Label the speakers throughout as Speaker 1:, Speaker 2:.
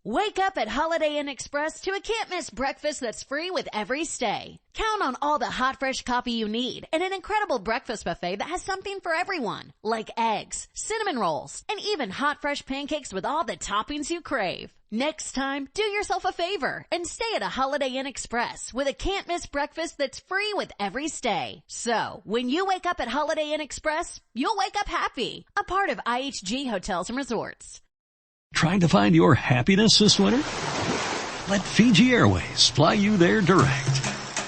Speaker 1: Wake up at Holiday Inn Express to a can't-miss breakfast that's free with every stay. Count on all the hot, fresh coffee you need and an incredible breakfast buffet that has something for everyone, like eggs, cinnamon rolls, and even hot, fresh pancakes with all the toppings you crave. Next time, do yourself a favor and stay at a Holiday Inn Express with a can't-miss breakfast that's free with every stay. So, when you wake up at Holiday Inn Express, you'll wake up happy. A part of IHG Hotels and Resorts.
Speaker 2: Trying to find your happiness this winter? Let Fiji Airways fly you there direct.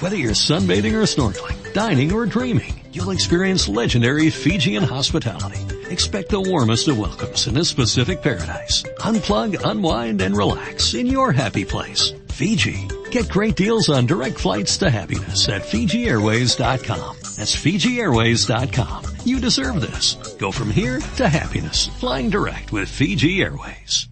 Speaker 2: Whether you're sunbathing or snorkeling, dining or dreaming, you'll experience legendary Fijian hospitality. Expect the warmest of welcomes in this Pacific paradise. Unplug, unwind, and relax in your happy place. Fiji. Get great deals on direct flights to happiness at FijiAirways.com. That's FijiAirways.com. You deserve this. Go from here to happiness. Flying direct with Fiji Airways.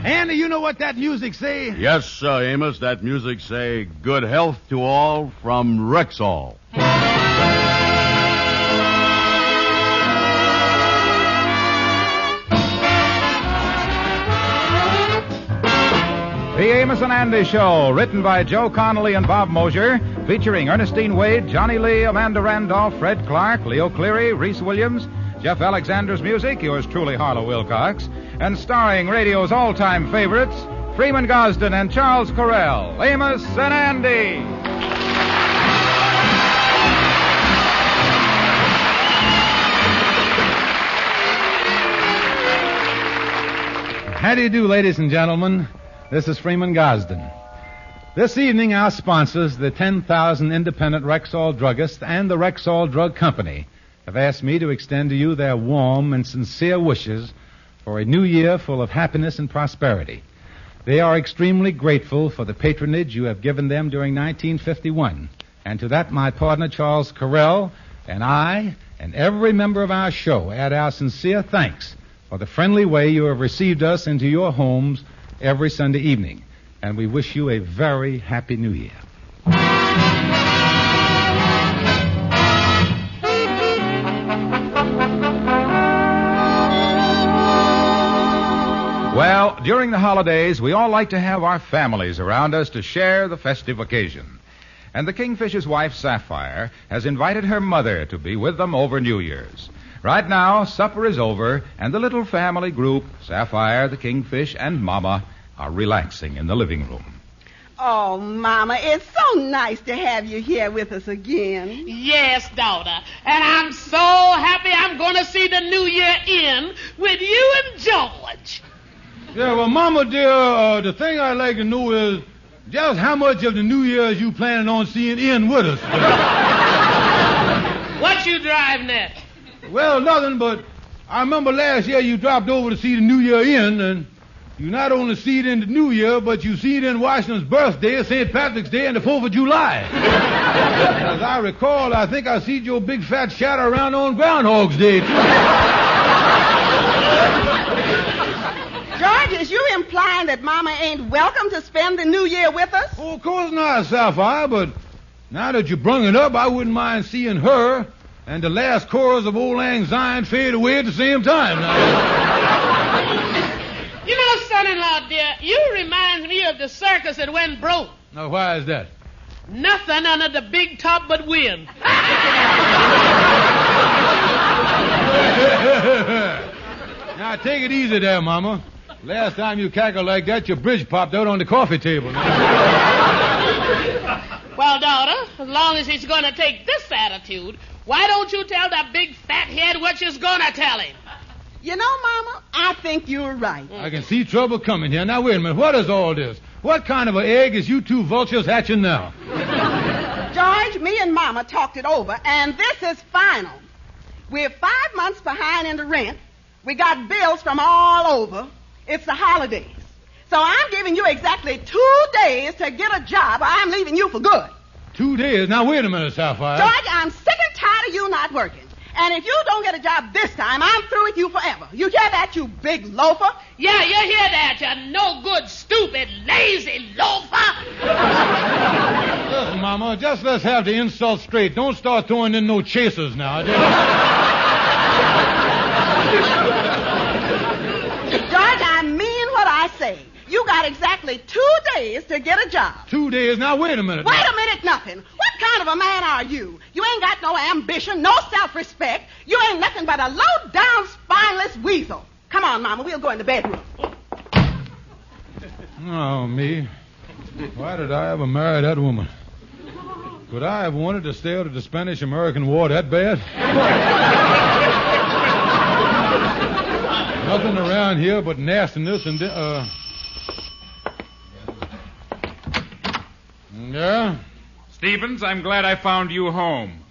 Speaker 3: Andy, you know what that music say?
Speaker 4: Yes, Amos, that music say, good health to all from Rexall.
Speaker 3: The Amos and Andy Show, written by Joe Connolly and Bob Mosier, featuring Ernestine Wade, Johnny Lee, Amanda Randolph, Fred Clark, Leo Cleary, Reese Williams, Jeff Alexander's music, yours truly, Harlow Wilcox, and starring radio's all-time favorites, Freeman Gosden and Charles Correll, Amos and Andy. How do you do, ladies and gentlemen? This is Freeman Gosden. This evening, our sponsors, the 10,000 independent Rexall druggists and the Rexall Drug Company, have asked me to extend to you their warm and sincere wishes for a new year full of happiness and prosperity. They are extremely grateful for the patronage you have given them during 1951. And to that, my partner, Charles Correll, and I, and every member of our show add our sincere thanks for the friendly way you have received us into your homes every Sunday evening. And we wish you a very happy New Year. Well, during the holidays, we all like to have our families around us to share the festive occasion. And the Kingfisher's wife, Sapphire, has invited her mother to be with them over New Year's. Right now, supper is over, and the little family group, Sapphire, the Kingfish, and Mama, are relaxing in the living room.
Speaker 5: Oh, Mama, it's so nice to have you here with us again.
Speaker 6: Yes, daughter. And I'm so happy I'm going to see the New Year in with you and George.
Speaker 7: Yeah, well, Mama, dear, the thing I'd like to know is just how much of the New Year's you planning on seeing in with us?
Speaker 6: What you driving at?
Speaker 7: Well, nothing, but I remember last year you dropped over to see the New Year in, and you not only see it in the New Year, but you see it in Washington's birthday, St. Patrick's Day, and the 4th of July. As I recall, I think I see your big fat shadow around on Groundhog's Day, too.
Speaker 5: George, is you implying that Mama ain't welcome to spend the New Year with us?
Speaker 7: Oh, of course not, Sapphire, but now that you brung it up, I wouldn't mind seeing her and the last chorus of Old Lang Syne fade away at the same time.
Speaker 6: You know, son-in-law, dear, you remind me of the circus that went broke.
Speaker 7: Now, why is that?
Speaker 6: Nothing under the big top but wind.
Speaker 7: Now, take it easy there, Mama. Last time you cackled like that, your bridge popped out on the coffee table.
Speaker 6: Well, daughter, as long as he's going to take this attitude, why don't you tell that big fat head what you're going to tell him?
Speaker 5: You know, Mama, I think you're right.
Speaker 7: I can see trouble coming here. Now, wait a minute. What is all this? What kind of an egg is you two vultures hatching now?
Speaker 5: George, me and Mama talked it over, and this is final. We're 5 months behind in the rent. We got bills from all over. It's the holidays. So I'm giving you exactly 2 days to get a job, or I'm leaving you for good.
Speaker 7: 2 days? Now, wait a minute, Sapphire.
Speaker 5: George, I'm sick and tired of you not working. And if you don't get a job this time, I'm through with you forever. You hear that, you big loafer?
Speaker 6: Yeah, you hear that, you no good, stupid, lazy loafer?
Speaker 7: Listen, Mama, just let's have the insult straight. Don't start throwing in no chasers now.
Speaker 5: George, I mean what I say. You got exactly 2 days to get a job.
Speaker 7: 2 days? Now, wait a minute.
Speaker 5: Wait a minute, nothing. What kind of a man are you? You ain't got no ambition, no self-respect. You ain't nothing but a low-down, spineless weasel. Come on, Mama, we'll go in the bedroom.
Speaker 7: Oh, me. Why did I ever marry that woman? Could I have wanted to stay out of the Spanish-American War that bad? Nothing around here but nastiness and... Yeah?
Speaker 8: Stevens, I'm glad I found you home.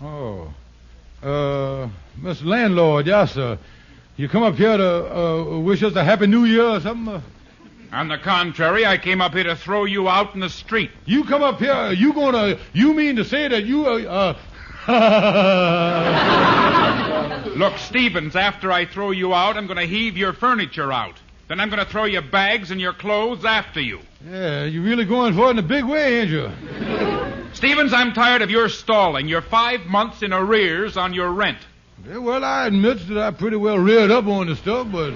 Speaker 7: Oh. Mr. Landlord, yes, sir. You come up here to wish us a Happy New Year or something?
Speaker 8: On the contrary, I came up here to throw you out in the street.
Speaker 7: You come up here, you mean to say that you,
Speaker 8: Look, Stevens, after I throw you out, I'm going to heave your furniture out. Then I'm going to throw your bags and your clothes after you.
Speaker 7: Yeah, you're really going for it in a big way, ain't you?
Speaker 8: Stevens, I'm tired of your stalling. You're 5 months in arrears on your rent.
Speaker 7: Yeah, well, I admit that I pretty well reared up on the stuff, but...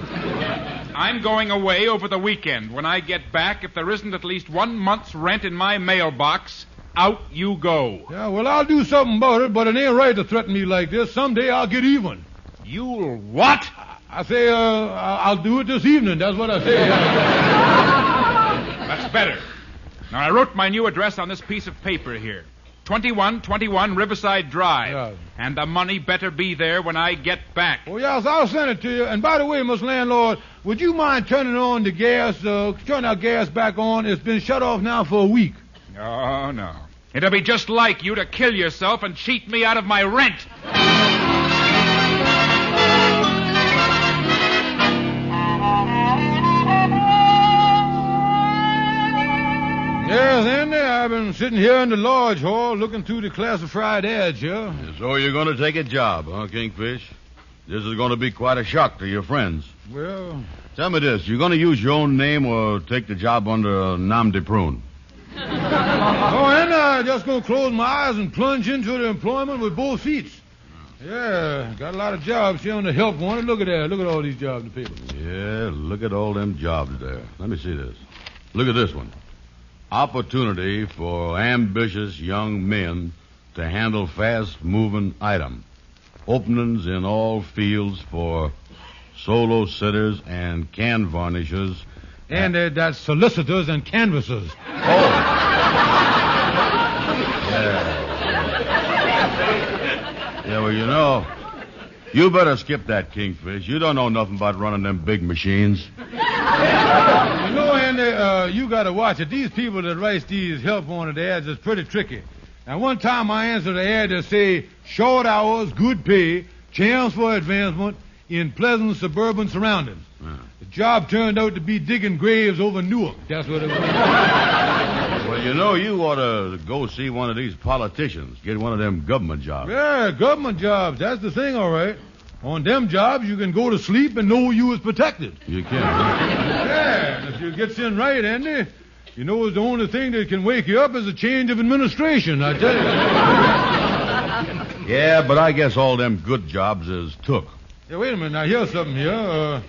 Speaker 8: I'm going away over the weekend. When I get back, if there isn't at least 1 month's rent in my mailbox, out you go.
Speaker 7: Yeah, well, I'll do something about it, but it ain't right to threaten me like this. Someday I'll get even.
Speaker 8: You'll what?
Speaker 7: I say, I'll do it this evening. That's what I say.
Speaker 8: That's better. Now, I wrote my new address on this piece of paper here. 2121 Riverside Drive.
Speaker 7: Yeah.
Speaker 8: And the money better be there when I get back.
Speaker 7: Oh, yes, I'll send it to you. And by the way, Mr. Landlord, would you mind turning on the gas, turn our gas back on? It's been shut off now for a week.
Speaker 8: Oh, no. It'll be just like you to kill yourself and cheat me out of my rent.
Speaker 7: Yes, Andy, I've been sitting here in the lodge hall looking through the classified ads here.
Speaker 4: So you're going to take a job, huh, Kingfish? This is going to be quite a shock to your friends.
Speaker 7: Well...
Speaker 4: Tell me this, you going to use your own name or take the job under nom de prune?
Speaker 7: Oh, and I'm just going to close my eyes and plunge into the employment with both feet. Yeah, got a lot of jobs here on the help wanted. Look at that. Look at all these jobs in the paper.
Speaker 4: Yeah, look at all them jobs there. Let me see this. Look at this one. Opportunity for ambitious young men to handle fast-moving item. Openings in all fields for solo sitters and can varnishers.
Speaker 7: And that's solicitors and canvassers.
Speaker 4: Yeah, well, you know, you better skip that, Kingfish. You don't know nothing about running them big machines.
Speaker 7: You know, Andy, you got to watch it. These people that write these help-wanted ads is pretty tricky. Now, one time I answered the ad that say, short hours, good pay, chance for advancement in pleasant suburban surroundings. The job turned out to be digging graves over Newark. That's what it was.
Speaker 4: Well, you know, you ought to go see one of these politicians. Get one of them government jobs.
Speaker 7: Yeah, government jobs. That's the thing, all right. On them jobs, you can go to sleep and know you was protected.
Speaker 4: You can.
Speaker 7: Yeah, and if you gets in right, Andy, you know the only thing that can wake you up is a change of administration, I tell you.
Speaker 4: Yeah, but I guess all them good jobs is took.
Speaker 7: Yeah, wait a minute. Now, here's something here.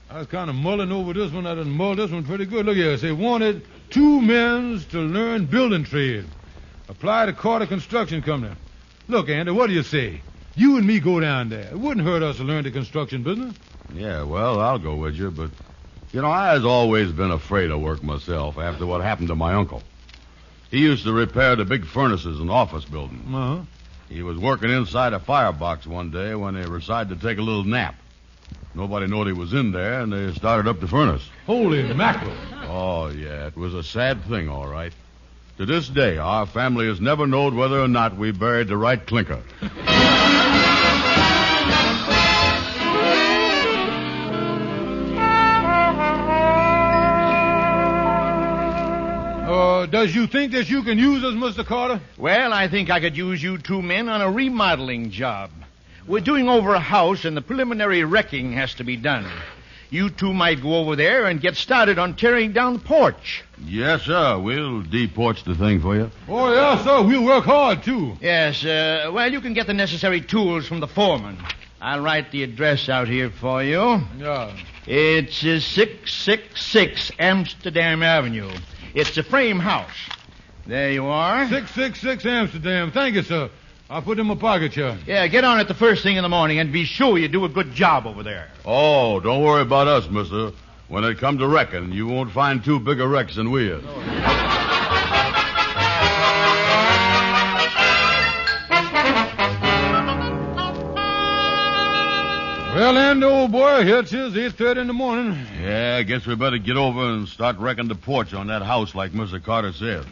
Speaker 7: I was kind of mulling over this one. I done mulled this one pretty good. Look here. It say, wanted 2 men to learn building trade. Apply to Carter Construction Company. Look, Andy, what do you say? You and me go down there. It wouldn't hurt us to learn the construction business.
Speaker 4: Yeah, well, I'll go with you, but, you know, I has always been afraid of work myself after what happened to my uncle. He used to repair the big furnaces in office buildings.
Speaker 7: Uh-huh.
Speaker 4: He was working inside a firebox one day when they decided to take a little nap. Nobody knowed he was in there, and they started up the furnace.
Speaker 7: Holy mackerel.
Speaker 4: Oh, yeah, it was a sad thing, all right. To this day, our family has never known whether or not we buried the right clinker.
Speaker 7: Does you think that you can use us, Mr. Carter?
Speaker 9: Well, I think I could use you 2 men on a remodeling job. We're doing over a house, and the preliminary wrecking has to be done. You two might go over there and get started on tearing down the porch.
Speaker 4: Yes, sir. We'll de-porch the thing for you.
Speaker 7: Oh, yeah, sir. We'll work hard, too.
Speaker 9: Yes, well, you can get the necessary tools from the foreman. I'll write the address out here for you.
Speaker 7: Yeah.
Speaker 9: It's 666 Amsterdam Avenue. It's a frame house. There you are.
Speaker 7: 666 Amsterdam. Thank you, sir. I'll put it in my pocket here.
Speaker 9: Yeah, get on it the first thing in the morning and be sure you do a good job over there.
Speaker 4: Oh, don't worry about us, mister. When it comes to wrecking, you won't find two bigger wrecks than we is.
Speaker 7: Well, Andy, old boy, here it is, 8:30 in the morning.
Speaker 4: Yeah, I guess we better get over and start wrecking the porch on that house like Mr. Carter said.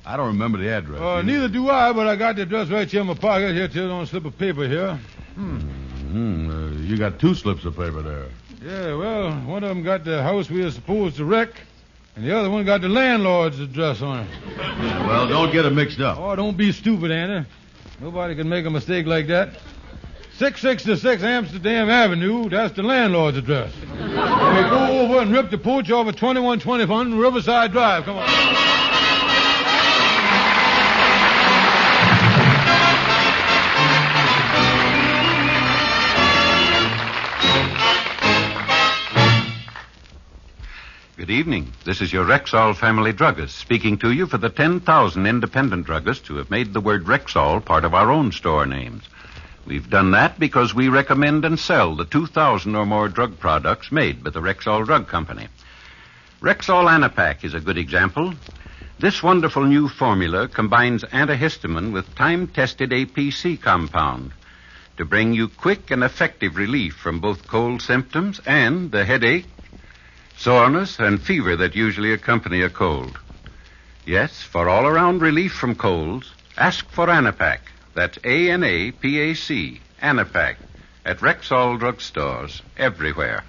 Speaker 4: I don't remember the address.
Speaker 7: Neither do I, but I got the address right here in my pocket. Here it is on a slip of paper here.
Speaker 4: You got two slips of paper there.
Speaker 7: Yeah, well, one of them got the house we were supposed to wreck, and the other one got the landlord's address on it.
Speaker 4: Well, don't get it mixed up.
Speaker 7: Oh, don't be stupid, Andy. Nobody can make a mistake like that. 666 Amsterdam Avenue, that's the landlord's address. We go over and rip the porch off of 2121 Riverside Drive. Come on.
Speaker 10: Good evening. This is your Rexall family druggist speaking to you for the 10,000 independent druggists who have made the word Rexall part of our own store names. We've done that because we recommend and sell the 2,000 or more drug products made by the Rexall Drug Company. Rexall Anapac is a good example. This wonderful new formula combines antihistamine with time-tested APC compound to bring you quick and effective relief from both cold symptoms and the headache, soreness, and fever that usually accompany a cold. Yes, for all-around relief from colds, ask for Anapac. That's A-N-A-P-A-C, Anapac, at Rexall drugstores everywhere.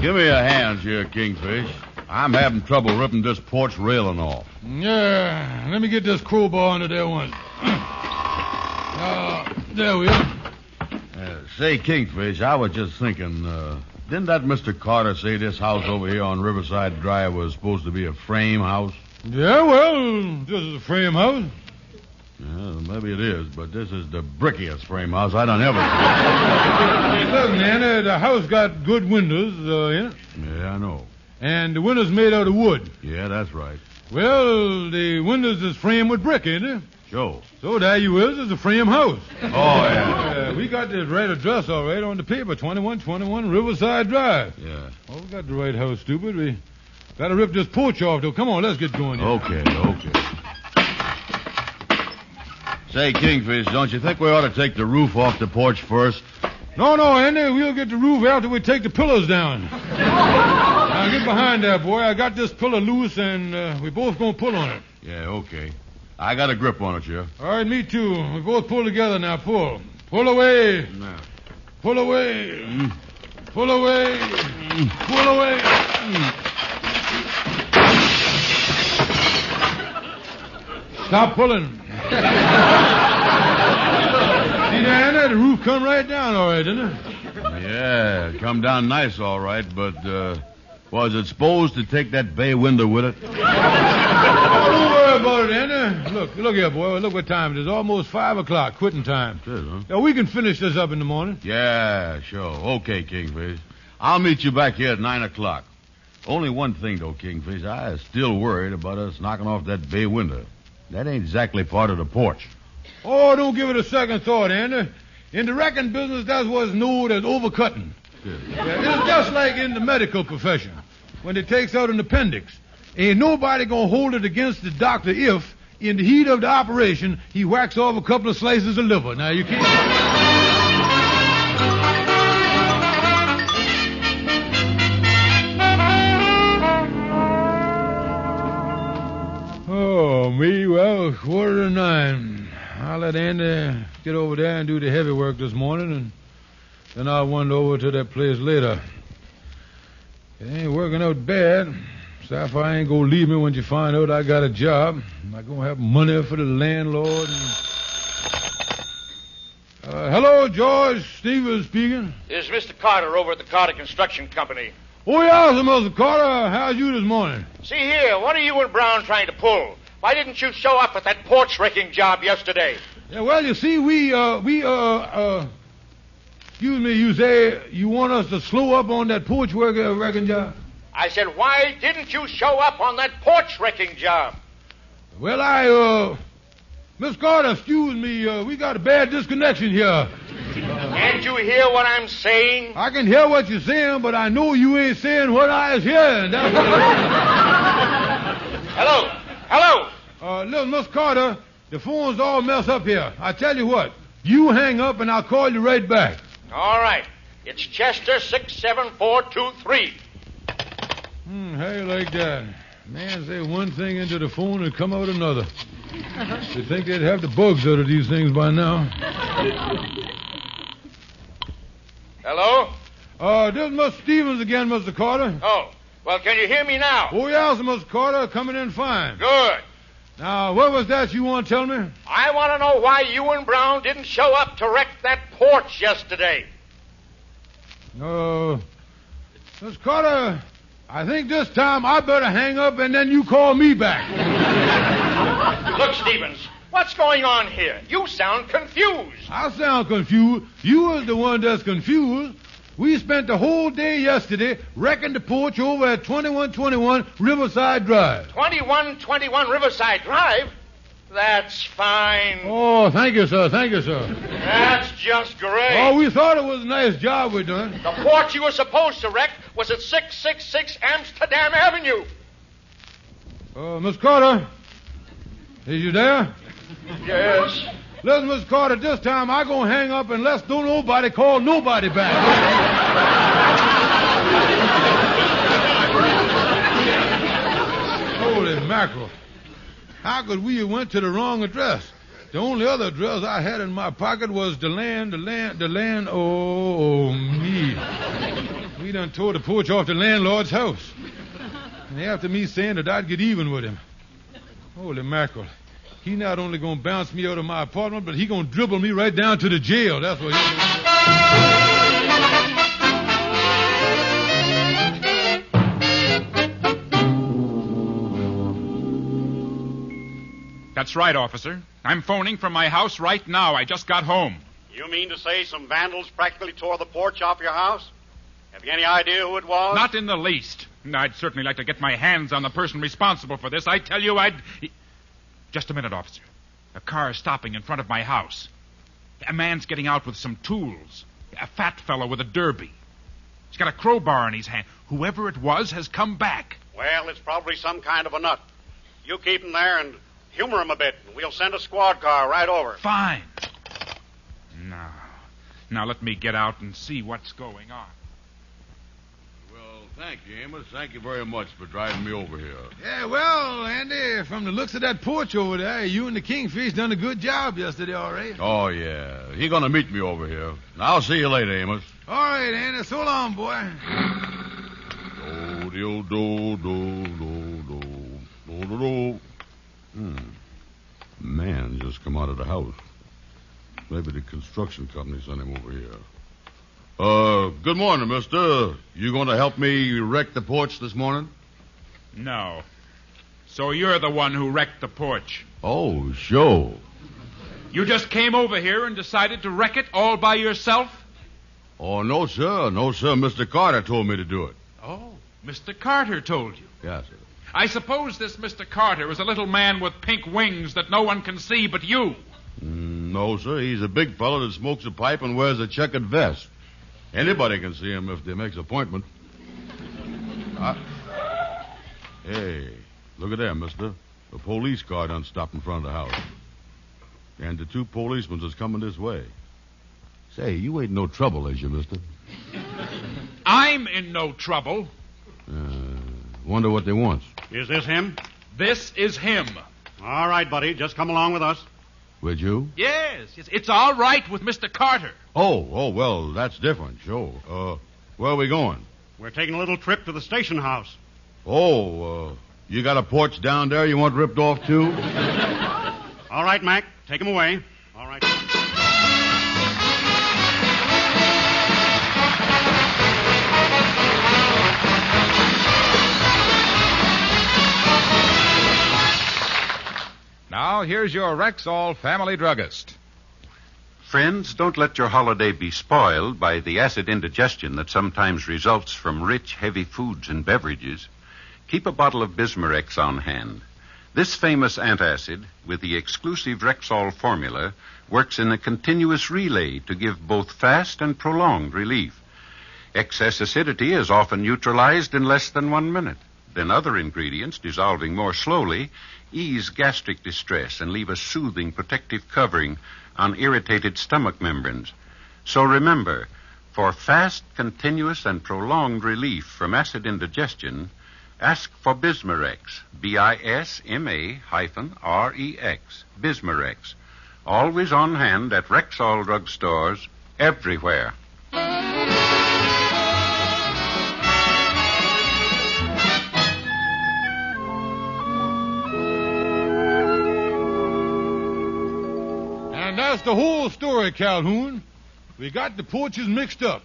Speaker 4: Give me a hand here, Kingfish. I'm having trouble ripping this porch railing off.
Speaker 7: Yeah, let me get this crowbar under there one. There we are.
Speaker 4: Say, Kingfish, I was just thinking, didn't that Mr. Carter say this house over here on Riverside Drive was supposed to be a frame house?
Speaker 7: Yeah, well, this is a frame house.
Speaker 4: Yeah, maybe it is, but this is the brickiest frame house I done ever seen.
Speaker 7: Look, Nana, the house got good windows in it.
Speaker 4: Yeah, I know.
Speaker 7: And the windows made out of wood.
Speaker 4: Yeah, that's right.
Speaker 7: Well, the windows is framed with brick, ain't it?
Speaker 4: Sure.
Speaker 7: So there you is. It's a frame house.
Speaker 4: Oh, yeah.
Speaker 7: We got the right address all right on the paper, 2121 Riverside Drive.
Speaker 4: Yeah.
Speaker 7: Oh, we got the right house, stupid. We got to rip this porch off, though. Come on, let's get going here.
Speaker 4: Okay. Say, Kingfish, don't you think we ought to take the roof off the porch first?
Speaker 7: No, Andy. We'll get the roof after we take the pillars down. Now, get behind there, boy. I got this pillar loose, and we both going to pull on it.
Speaker 4: Yeah, okay. I got a grip on it, Sheriff.
Speaker 7: All right, me too. We both pull together now. Pull. Pull away.
Speaker 4: No.
Speaker 7: Pull away. Pull away. Pull away. Stop pulling. See, Diana, the roof come right down all right, didn't it?
Speaker 4: Yeah, it come down nice all right, but was it supposed to take that bay window with it?
Speaker 7: Don't worry about it, Andy. Look here, boy. Look what time it is. Almost 5 o'clock, quitting time.
Speaker 4: It is, huh?
Speaker 7: Now, we can finish this up in the morning.
Speaker 4: Yeah, sure. Okay, Kingfish. I'll meet you back here at 9 o'clock. Only one thing, though, Kingfish. I is still worried about us knocking off that bay window. That ain't exactly part of the porch.
Speaker 7: Oh, don't give it a second thought, Andy. In the wrecking business, that's what's known as overcutting. Yeah, it's just like in the medical profession. When they takes out an appendix, ain't nobody gonna hold it against the doctor if, in the heat of the operation, he whacks off a couple of slices of liver. Now, you can't... Oh, me, well, 8:45. I'll let Andy get over there and do the heavy work this morning, and then I'll wander over to that place later. It ain't working out bad. Sapphire ain't gonna leave me when you find out I got a job. I'm not gonna have money for the landlord. Hello, George. Stevens speaking.
Speaker 9: This is Mr. Carter over at the Carter Construction Company.
Speaker 7: Oh, yeah, Mr. Carter. How's you this morning?
Speaker 9: See here, what are you and Brown trying to pull? Why didn't you show up at that porch wrecking job yesterday?
Speaker 7: Yeah, well, you see, excuse me, you say you want us to slow up on that porch wrecking job?
Speaker 9: I said, why didn't you show up on that porch wrecking job?
Speaker 7: Well, Miss Carter, excuse me, we got a bad disconnection here.
Speaker 9: Can't you hear what I'm saying?
Speaker 7: I can hear what you're saying, but I know you ain't saying what I was hearing.
Speaker 9: Hello?
Speaker 7: Listen, Miss Carter, the phone's all messed up here. I tell you what, you hang up and I'll call you right back.
Speaker 9: All right. It's Chester 67423.
Speaker 7: Hey, like that. Man, say one thing into the phone and come out another. You'd think they'd have the bugs out of these things by now.
Speaker 9: Hello?
Speaker 7: This is Mr. Stevens again, Mr. Carter.
Speaker 9: Oh, well, can you hear me now?
Speaker 7: Oh, yeah, Mr. Carter, coming in fine.
Speaker 9: Good.
Speaker 7: Now, what was that you want to tell me?
Speaker 9: I want to know why you and Brown didn't show up to wreck that porch yesterday.
Speaker 7: Miss Carter, I think this time I better hang up and then you call me back.
Speaker 9: Look, Stevens, what's going on here? You sound confused.
Speaker 7: I sound confused. You was the one that's confused. We spent the whole day yesterday wrecking the porch over at 2121 Riverside Drive.
Speaker 9: 2121 Riverside Drive? That's fine.
Speaker 7: Oh, thank you, sir. Thank you, sir.
Speaker 9: That's just great.
Speaker 7: Oh, we thought it was a nice job we done.
Speaker 9: The porch you were supposed to wreck was at 666 Amsterdam Avenue.
Speaker 7: Miss Carter, is you there?
Speaker 9: Yes.
Speaker 7: Listen, Miss Carter, this time I'm going to hang up unless don't nobody call nobody back. Holy mackerel. How could we have went to the wrong address? The only other address I had in my pocket was the land. Oh, me. We done tore the porch off the landlord's house. And after me saying that I'd get even with him. Holy mackerel. He not only going to bounce me out of my apartment, but he going to dribble me right down to the jail. That's what he
Speaker 8: That's right, officer. I'm phoning from my house right now. I just got home.
Speaker 11: You mean to say some vandals practically tore the porch off your house? Have you any idea who it was?
Speaker 8: Not in the least. I'd certainly like to get my hands on the person responsible for this. I tell you, Just a minute, officer. A car is stopping in front of my house. A man's getting out with some tools. A fat fellow with a derby. He's got a crowbar in his hand. Whoever it was has come back.
Speaker 11: Well, it's probably some kind of a nut. You keep him there and humor him a bit, and we'll send a squad car right over.
Speaker 8: Fine. Now let me get out and see what's going on.
Speaker 4: Well, thank you, Amos. Thank you very much for driving me over here.
Speaker 7: Yeah, well, Andy, from the looks of that porch over there, you and the Kingfish done a good job yesterday, all right?
Speaker 4: Oh, yeah. He's going to meet me over here. I'll see you later, Amos.
Speaker 7: All right, Andy. So long, boy.
Speaker 4: Man just come out of the house. Maybe the construction company sent him over here. Good morning, mister. You going to help me wreck the porch this morning?
Speaker 8: No. So you're the one who wrecked the porch.
Speaker 4: Oh, sure.
Speaker 8: You just came over here and decided to wreck it all by yourself?
Speaker 4: Oh, no, sir. No, sir. Mr. Carter told me to do it.
Speaker 8: Oh, Mr. Carter told you.
Speaker 4: Yes, sir.
Speaker 8: I suppose this Mr. Carter is a little man with pink wings that no one can see but you.
Speaker 4: No, sir. He's a big fellow that smokes a pipe and wears a checkered vest. Anybody can see him if they makes an appointment. Hey, look at there, mister. The police car done stopped in front of the house. And the two policemen is coming this way. Say, you ain't no trouble, is you, mister?
Speaker 8: I'm in no trouble.
Speaker 4: Wonder what they want.
Speaker 11: Is this him?
Speaker 8: This is him.
Speaker 11: All right, buddy. Just come along with us.
Speaker 4: With you?
Speaker 8: Yes, it's all right with Mr. Carter.
Speaker 4: Oh, well, that's different, sure. Where are we going?
Speaker 11: We're taking a little trip to the station house.
Speaker 4: Oh, you got a porch down there you want ripped off, too?
Speaker 11: All right, Mac. Take him away. All right.
Speaker 3: Now, here's your Rexall family druggist.
Speaker 10: Friends, don't let your holiday be spoiled by the acid indigestion that sometimes results from rich, heavy foods and beverages. Keep a bottle of Bismarex on hand. This famous antacid, with the exclusive Rexall formula, works in a continuous relay to give both fast and prolonged relief. Excess acidity is often neutralized in less than 1 minute. Then other ingredients, dissolving more slowly, ease gastric distress and leave a soothing protective covering on irritated stomach membranes. So remember, for fast, continuous, and prolonged relief from acid indigestion, ask for Bismarex, Bisma-Rex, Bismarex. Always on hand at Rexall drugstores everywhere.
Speaker 7: And that's the whole story, Calhoun. We got the porches mixed up.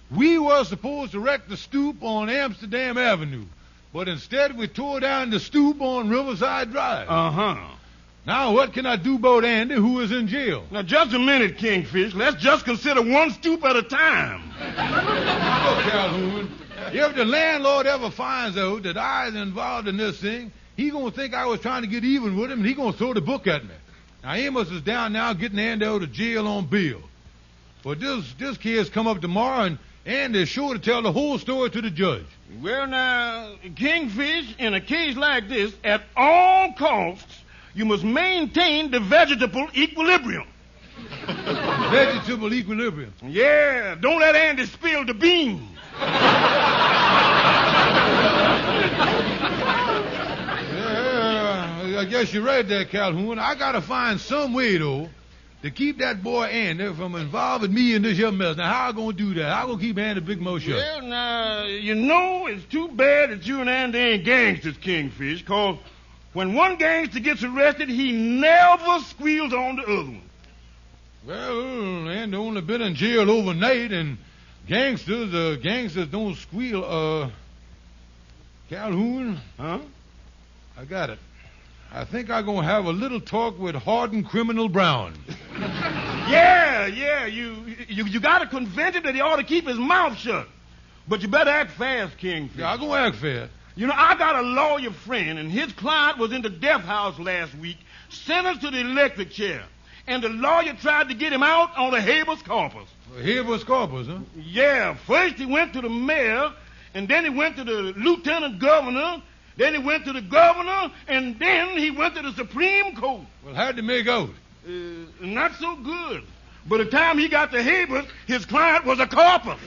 Speaker 7: We were supposed to wreck the stoop on Amsterdam Avenue, but instead we tore down the stoop on Riverside Drive.
Speaker 9: Uh-huh.
Speaker 7: Now what can I do about Andy, who is in jail?
Speaker 9: Now, just a minute, Kingfish. Let's just consider one stoop at a time.
Speaker 7: Look, Calhoun, if the landlord ever finds out that I was involved in this thing, he gonna think I was trying to get even with him, and he gonna throw the book at me. Now, Amos is down now getting Andy out of jail on bail. But this case come up tomorrow, and Andy's sure to tell the whole story to the judge.
Speaker 9: Well, now, Kingfish, in a case like this, at all costs, you must maintain the vegetable equilibrium.
Speaker 7: Vegetable equilibrium?
Speaker 9: Yeah, don't let Andy spill the beans.
Speaker 7: I guess you're right there, Calhoun. I gotta find some way, though, to keep that boy Andy from involving me in this here mess. Now, how I gonna do that? How I gonna keep Andy big mouth shut?
Speaker 9: Well, now, you know, it's too bad that you and Andy ain't gangsters, Kingfish, because when one gangster gets arrested, he never squeals on the other one.
Speaker 7: Well, Andy only been in jail overnight, and gangsters don't squeal. Calhoun?
Speaker 9: Huh?
Speaker 7: I got it. I think I'm going to have a little talk with hardened criminal Brown.
Speaker 9: Yeah, you got to convince him that he ought to keep his mouth shut. But you better act fast, Kingfish.
Speaker 7: Yeah, I'm going to act fast.
Speaker 9: You know, I got a lawyer friend, and his client was in the death house last week, sentenced to the electric chair. And the lawyer tried to get him out on a habeas corpus.
Speaker 7: Habeas corpus, huh?
Speaker 9: Yeah, first he went to the mayor, and then he went to the lieutenant governor, then he went to the governor, and then he went to the Supreme Court.
Speaker 7: Well, how'd they make out?
Speaker 9: Not so good. By the time he got to habeas, his client was a corpus.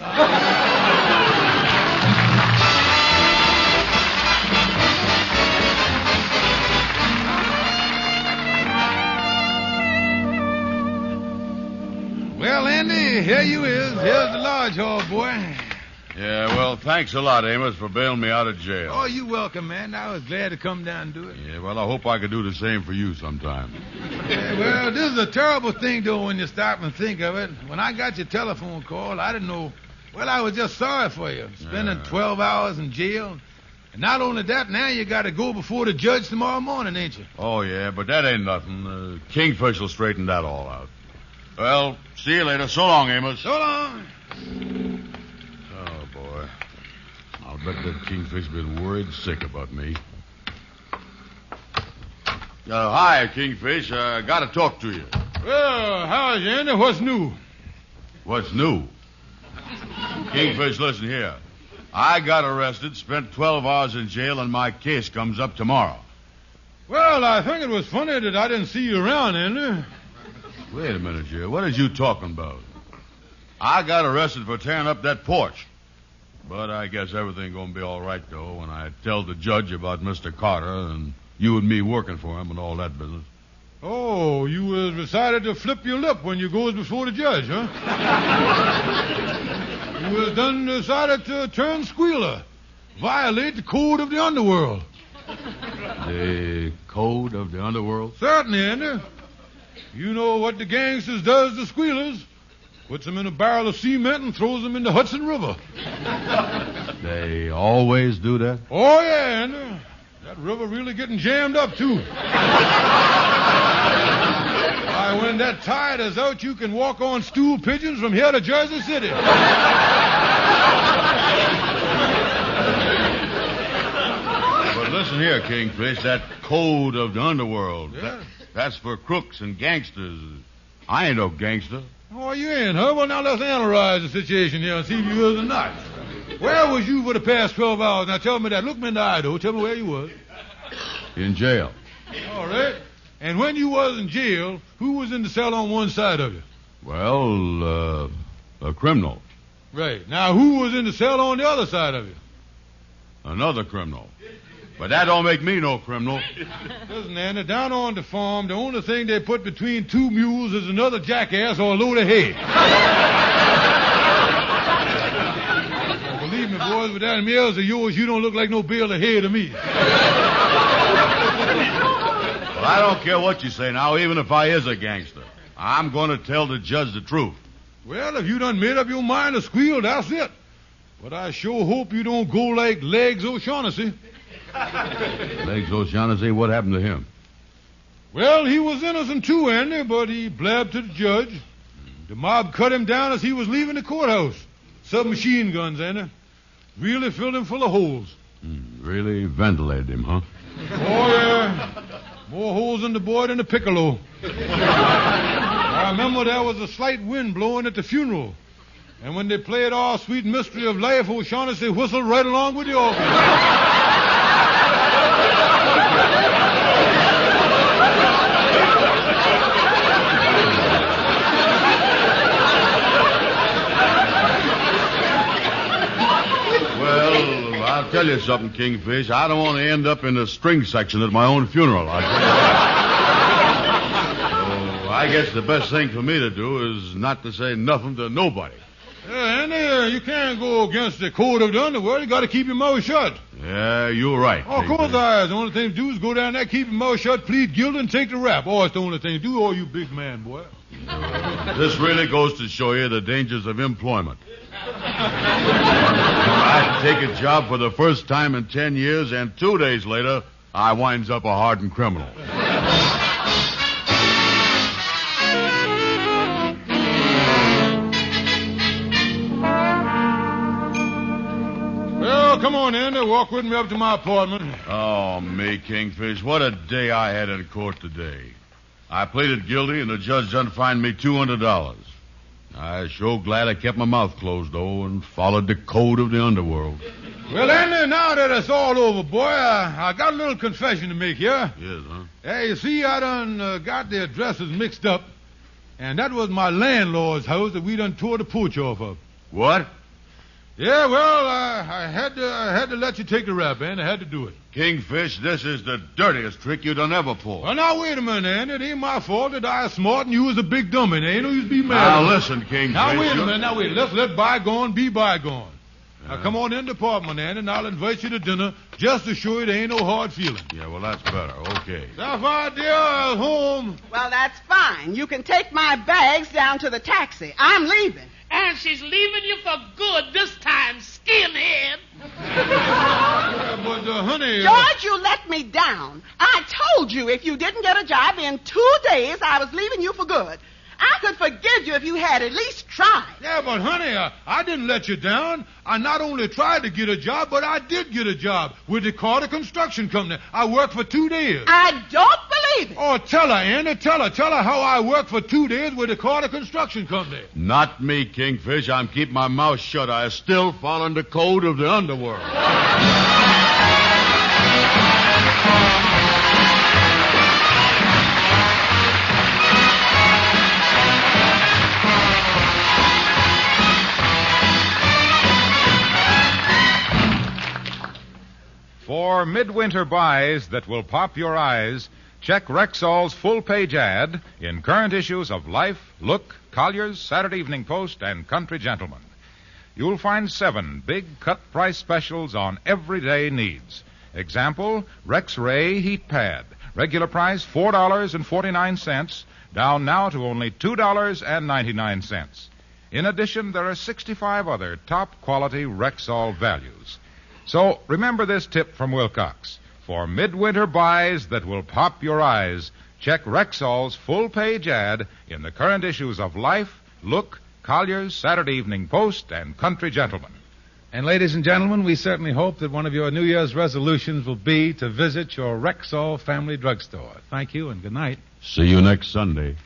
Speaker 7: Well, Andy, here you is. Here's the lodge hall, boy.
Speaker 4: Yeah, well, thanks a lot, Amos, for bailing me out of jail.
Speaker 7: Oh, you're welcome, man. I was glad to come down and do it.
Speaker 4: Yeah, well, I hope I could do the same for you sometime.
Speaker 7: Yeah, well, this is a terrible thing, though, when you stop and think of it. When I got your telephone call, I didn't know. Well, I was just sorry for you, spending 12 hours in jail. And not only that, now you got to go before the judge tomorrow morning, ain't you?
Speaker 4: Oh, yeah, but that ain't nothing. Kingfish will straighten that all out. Well, see you later. So long, Amos.
Speaker 7: So long.
Speaker 4: Oh, boy. I'll bet that Kingfish been worried sick about me. Hi, Kingfish. Got to talk to you.
Speaker 7: Well, how's you, Andy? What's new?
Speaker 4: What's new? Kingfish, listen here. I got arrested, spent 12 hours in jail, and my case comes up tomorrow.
Speaker 7: Well, I think it was funny that I didn't see you around, Andy.
Speaker 4: Wait a minute, Jerry. What is you talking about? I got arrested for tearing up that porch. But I guess everything gonna be all right, though, when I tell the judge about Mr. Carter and you and me working for him and all that business.
Speaker 7: Oh, you decided to flip your lip when you goes before the judge, huh? You done decided to turn squealer, violate the code of the underworld.
Speaker 4: The code of the underworld?
Speaker 7: Certainly, Andy. You know what the gangsters does to squealers? Puts them in a barrel of cement and throws them in the Hudson River.
Speaker 4: They always do that?
Speaker 7: Oh, yeah, Andy. That river really getting jammed up, too. Why, when that tide is out, you can walk on stool pigeons from here to Jersey City.
Speaker 4: But listen here, Kingfish, that code of the underworld,
Speaker 7: Yeah.
Speaker 4: that's for crooks and gangsters. I ain't no gangster.
Speaker 7: Oh, you ain't, huh? Well, now let's analyze the situation here and see if you is or not. Where was you for the past 12 hours? Now tell me that. Look me in the eye, though. Tell me where you was.
Speaker 4: In jail.
Speaker 7: All right. And when you was in jail, who was in the cell on one side of you?
Speaker 4: Well, a criminal.
Speaker 7: Right. Now, who was in the cell on the other side of you?
Speaker 4: Another criminal. But that don't make me no criminal.
Speaker 7: Listen, Andy, down on the farm, the only thing they put between two mules is another jackass or a load of hay. Well, believe me, boys, with that mills of yours, you don't look like no bale of hay to me.
Speaker 4: Well, I don't care what you say now, even if I is a gangster. I'm going to tell the judge the truth.
Speaker 7: Well, if you done made up your mind to squeal, that's it. But I sure hope you don't go like Legs O'Shaughnessy.
Speaker 4: Legs O'Shaughnessy, what happened to him?
Speaker 7: Well, he was innocent too, Andy, but he blabbed to the judge. The mob cut him down as he was leaving the courthouse. Submachine guns, Andy. Really filled him full of holes.
Speaker 4: Really ventilated him, huh?
Speaker 7: Oh, yeah. More holes in the boy than the piccolo. I remember there was a slight wind blowing at the funeral. And when they played Our Sweet Mystery of Life, O'Shaughnessy whistled right along with the organ.
Speaker 4: Well, I'll tell you something, Kingfish. I don't want to end up in the string section at my own funeral. I tell you that. So I guess the best thing for me to do is not to say nothing to nobody.
Speaker 7: Yeah, Andy, you can't go against the code of the underworld. You got to keep your mouth shut.
Speaker 4: Yeah, you're right.
Speaker 7: Oh, of course I is. The only thing to do is go down there, keep your mouth shut, plead guilty, and take the rap. Oh, it's the only thing to do, you big man, boy.
Speaker 4: This really goes to show you the dangers of employment. I take a job for the first time in 10 years, and 2 days later, I winds up a hardened criminal.
Speaker 7: Well, come on, Andy. Walk with me up to my apartment.
Speaker 4: Oh, me, Kingfish. What a day I had in court today. I pleaded guilty, and the judge done fined me $200. I'm sure glad I kept my mouth closed, though, and followed the code of the underworld.
Speaker 7: Well, Andy, now that it's all over, boy, I got a little confession to make here.
Speaker 4: Yes, huh?
Speaker 7: Hey, you see, I done got the addresses mixed up, and that was my landlord's house that we done tore the porch off of.
Speaker 4: What?
Speaker 7: Yeah, well, I had to let you take the rap, Andy. I had to do it.
Speaker 4: Kingfish, this is the dirtiest trick you done ever pulled.
Speaker 7: Well, now, wait a minute, Andy. It ain't my fault that I was smart and you was a big dummy. There ain't no use to be mad.
Speaker 4: Now, listen, Kingfish.
Speaker 7: Now, wait a minute. Now, wait. Let's let bygone be bygone. Now, come on in the apartment, Andy, and I'll invite you to dinner just to show you there ain't no hard feeling.
Speaker 4: Yeah, well, that's better. Okay.
Speaker 7: Sapphire, dear, home.
Speaker 5: Well, that's fine. You can take my bags down to the taxi. I'm leaving.
Speaker 6: And she's leaving you for good this time, skinhead.
Speaker 7: Yeah, but, honey...
Speaker 5: George, you let me down. I told you if you didn't get a job in 2 days, I was leaving you for good. I could forgive you if you had at least tried.
Speaker 7: Yeah, but, honey, I didn't let you down. I not only tried to get a job, but I did get a job with the Carter Construction Company. I worked for 2 days.
Speaker 5: I don't believe it.
Speaker 7: Oh, tell her, Andy. Tell her how I worked for 2 days with the Carter Construction Company.
Speaker 4: Not me, Kingfish. I'm keeping my mouth shut. I still following the code of the underworld.
Speaker 12: For midwinter buys that will pop your eyes, check Rexall's full-page ad in current issues of Life, Look, Collier's, Saturday Evening Post, and Country Gentleman. you'll find 7 big cut price specials on everyday needs. Example, Rex Ray Heat Pad. Regular price $4.49, down now to only $2.99. In addition, there are 65 other top-quality Rexall values. So remember this tip from Wilcox. For midwinter buys that will pop your eyes, check Rexall's full-page ad in the current issues of Life, Look, Collier's, Saturday Evening Post, and Country Gentleman.
Speaker 3: And ladies and gentlemen, we certainly hope that one of your New Year's resolutions will be to visit your Rexall Family Drugstore. Thank you and good night.
Speaker 4: See you next Sunday.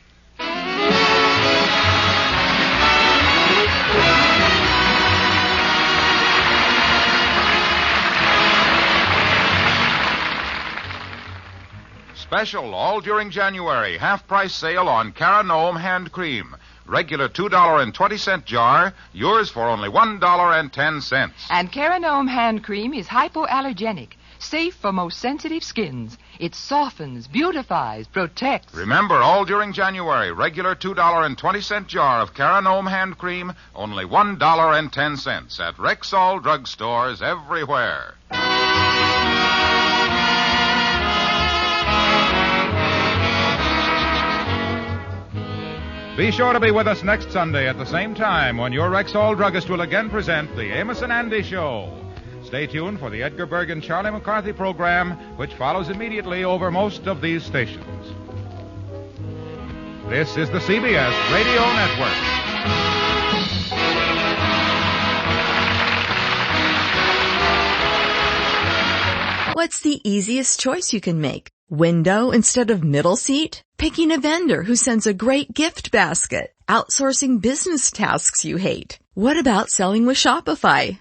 Speaker 12: Special all during January. Half-price sale on Caranome hand cream. Regular $2.20 jar, yours for only $1.10.
Speaker 13: And Caranome hand cream is hypoallergenic, safe for most sensitive skins. It softens, beautifies, protects.
Speaker 12: Remember, all during January, regular $2.20 jar of Caranome hand cream, only $1.10 at Rexall drugstores everywhere. Be sure to be with us next Sunday at the same time when your Rexall druggist will again present the Amos and Andy Show. Stay tuned for the Edgar Berg and Charlie McCarthy program, which follows immediately over most of these stations. This is the CBS Radio Network.
Speaker 14: What's the easiest choice you can make? Window instead of middle seat? Picking a vendor who sends a great gift basket? Outsourcing business tasks you hate? What about selling with Shopify?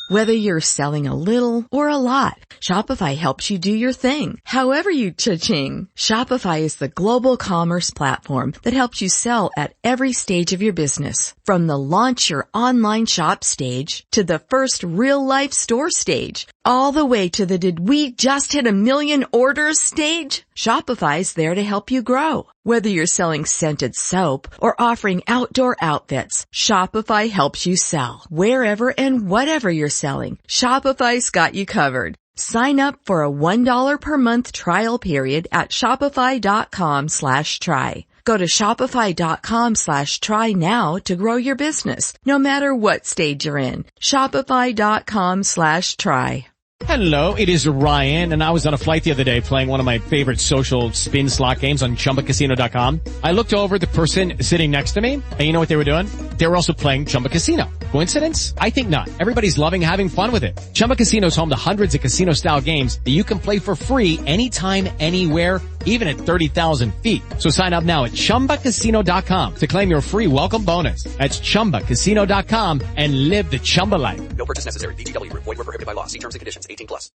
Speaker 14: Whether you're selling a little or a lot, Shopify helps you do your thing, however you cha-ching. Shopify is the global commerce platform that helps you sell at every stage of your business. From the launch your online shop stage to the first real-life store stage, all the way to the did we just hit 1 million orders stage. Shopify's there to help you grow. Whether you're selling scented soap or offering outdoor outfits, Shopify helps you sell. Wherever and whatever you're selling, Shopify's got you covered. Sign up for a $1 per month trial period at shopify.com/try. Go to shopify.com/try now to grow your business, no matter what stage you're in. Shopify.com/try.
Speaker 15: Hello, it is Ryan, and I was on a flight the other day playing one of my favorite social spin slot games on ChumbaCasino.com. I looked over at the person sitting next to me, and you know what they were doing? They were also playing Chumba Casino. Coincidence? I think not. Everybody's loving having fun with it. Chumba Casino is home to hundreds of casino-style games that you can play for free anytime, anywhere, even at 30,000 feet. So sign up now at ChumbaCasino.com to claim your free welcome bonus. That's ChumbaCasino.com and live the Chumba life.
Speaker 16: No purchase necessary. VGW. Void where prohibited by law. See terms and conditions. 18+.